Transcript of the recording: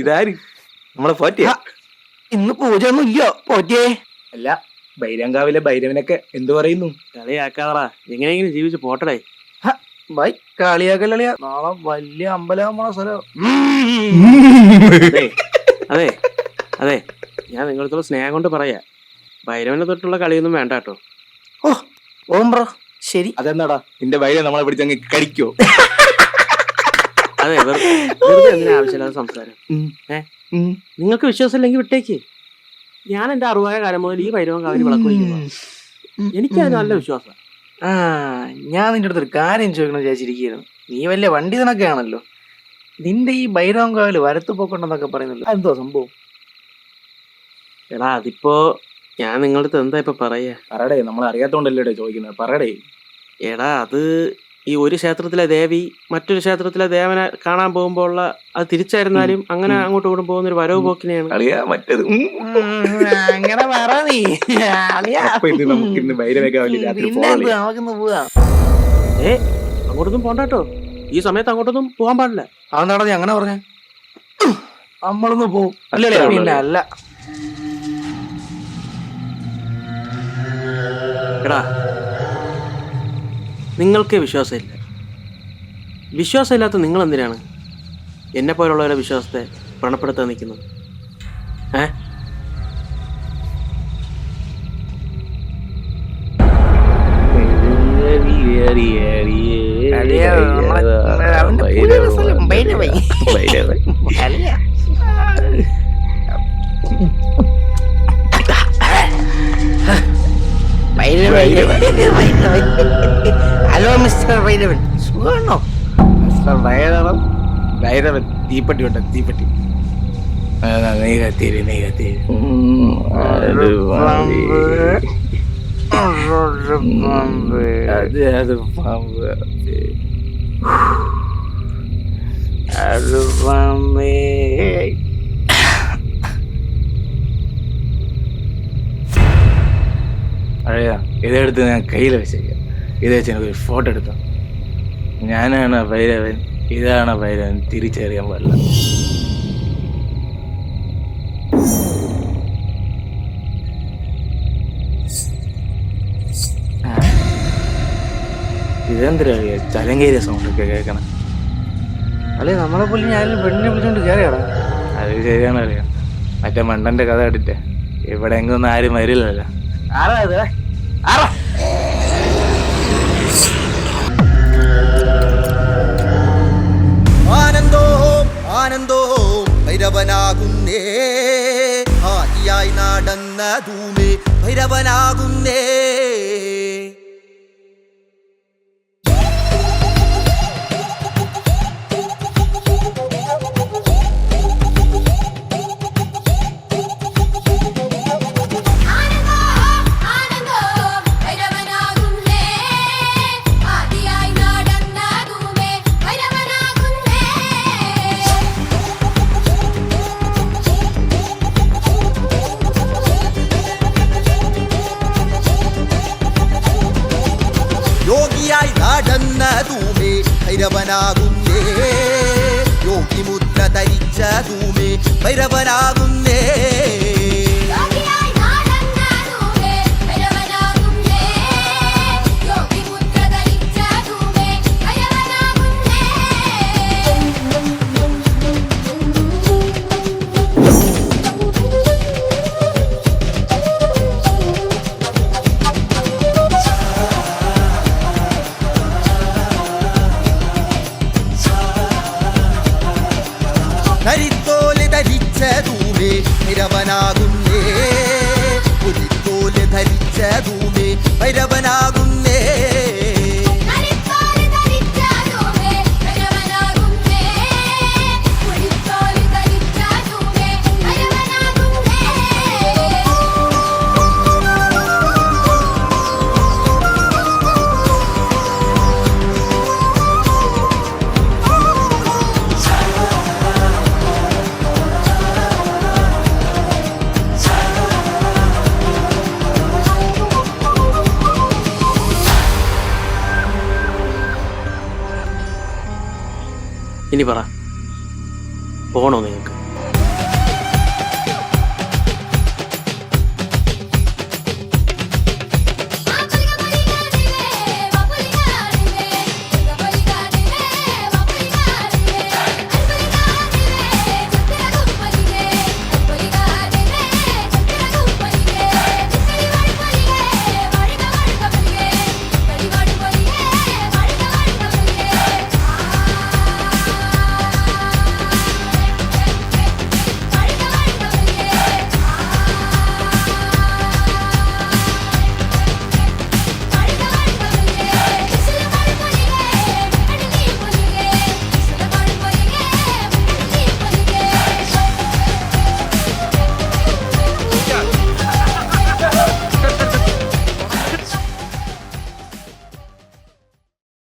ഇതാര് നമ്മളെ പോറ്റിയ? ഇന്ന് പൂജ ഒന്നും ഇല്ലോ പോറ്റിയേ? അല്ല, ബൈരങ്കാവിലെ ഭൈരവനൊക്കെ എന്തു പറയുന്നു? കളിയാക്കാറ, എങ്ങനെയെങ്കിലും ജീവിച്ച് പോട്ടടേ. ബൈ കളിയാക്കല്ലിയ, നാളെ വലിയ അമ്പലമായ സ്ഥലം. അതെ അതെ, ഞാൻ നിങ്ങളത്തോട് സ്നേഹം കൊണ്ട് പറയാ, ഭൈരവനെ തൊട്ടുള്ള കളിയൊന്നും വേണ്ട കേട്ടോ. ഓം ബ്രോ ശരി. അതെന്നാടാ നിന്റെ ഭൈരവൻ നമ്മളെ പിടിച്ചങ്ങ് കഴിക്കോ? അതെ, വെറുതെ എന്തിനാ ആവശ്യമില്ലാത്ത സംസാരം? നിങ്ങൾക്ക് വിശ്വാസം ഇല്ലെങ്കിൽ വിട്ടേക്ക്. ഞാൻ എന്റെ 60 കാലം മുതൽ ഈ ഭൈരവൻ കാവിൽ വിളക്ക് വയ്ക്കുന്നു. എനിക്കത് നല്ല വിശ്വാസം. ഞാൻ നിന്റെ അടുത്തൊരു കാര്യം ചോദിക്കണം വിചാരിച്ചിരിക്കുന്നു. നീ വലിയ വണ്ടിതനൊക്കെ ആണല്ലോ, നിന്റെ ഈ ഭൈരവൻ കാവില് വരത്തു പോക്കണ്ടെന്നൊക്കെ പറയുന്നില്ല, എന്തോ സംഭവം? എടാ അതിപ്പോ ഞാൻ നിങ്ങളുടെ അടുത്ത് എന്താ ഇപ്പൊ പറയാ? പറടേ, നമ്മൾ അറിയാത്തോണ്ടല്ലേ ചോദിക്കുന്നത്, പറടേ. എടാ അത് ഈ ഒരു ക്ഷേത്രത്തിലെ ദേവി മറ്റൊരു ക്ഷേത്രത്തിലെ ദേവനെ കാണാൻ പോകുമ്പോ ഉള്ള അത് തിരിച്ചായിരുന്നാലും അങ്ങനെ അങ്ങോട്ടും ഇങ്ങോട്ടും പോകുന്ന ഒരു വരവ് പോക്കിനെയാണ്. മറ്റേത് അങ്ങനെ പറ നീ. നമുക്കിന്ന് ഭൈരവകാവിൽ രാത്രി അങ്ങോട്ടൊന്നും പോണ്ടാട്ടോ, ഈ സമയത്ത് അങ്ങോട്ടൊന്നും പോകാൻ പാടില്ല. അതെന്താടാ നീ അങ്ങനെ പറഞ്ഞ? നമ്മളൊന്ന് പോവും അല്ലേ? പിന്നെ അല്ല. എടാ നിങ്ങൾക്ക് വിശ്വാസമില്ല. വിശ്വാസമില്ലാത്ത നിങ്ങൾ എന്തിനാണ് എന്നെ പോലുള്ളവരുടെ വിശ്വാസത്തെ വ്രണപ്പെടുത്താൻ നിൽക്കുന്നത്? ഹലോ മിസ്റ്റർ ഭൈരവൻ, സുഖമാണോ? മിസ്റ്റർ ഭൈരവൻ? ഭൈരവൻ തീപ്പെട്ടി ഉണ്ട്, തീപ്പെട്ടി. നെയ്കത്തിരി നെയ്കത്തിരി അത് പാമ്പ്. അത് പാമ്പേ. അഴയാ, ഇതെടുത്ത് ഞാൻ കയ്യിൽ വെച്ചേക്കാം. ഇത് വെച്ച് എനിക്കൊരു ഫോട്ടോ എടുക്കാം. ഞാനാണ് ഭൈരവൻ, ഇതാണ് ഭൈരവൻ, തിരിച്ചറിയാൻ പാടില്ല. ഇതെന്തിനാ ചലങ്കേരിയ സൗണ്ടൊക്കെ കേൾക്കണം? അല്ലെ നമ്മളെ പോലെ ഞാൻ പെണ്ണിനെ വിളിച്ചോണ്ട് കയറിയാടാ. അത് ശരിയാണ്, അറിയാം. മറ്റേ മണ്ടന്റെ കഥ എടുത്തേ, ഇവിടെ എങ്ങൊന്നും ആരും വരില്ലല്ലോ. ആനന്ദോ ആനന്ദോ ഭൈരവനാകുന്നേ, ആദിയായി നടന്ന ധൂമേ ഭൈരവനാകുന്നേ. യോഗിയായി നടന്ന ധൂമേ ഭൈരവനാകുന്നേ, യോഗിമുദ്ര ധരിച്ച ധൂമേ ഭൈരവനാകുന്നേ. ധരിത്തോല് ധരിച്ച ധൂമേ ഭൈരവനാകുന്നേ, പുലിത്തോല് ധരിച്ച ധൂമേ ഭൈരവനാകുന്നേ. ഇനി പറ, പോകണോ നിങ്ങൾക്ക്?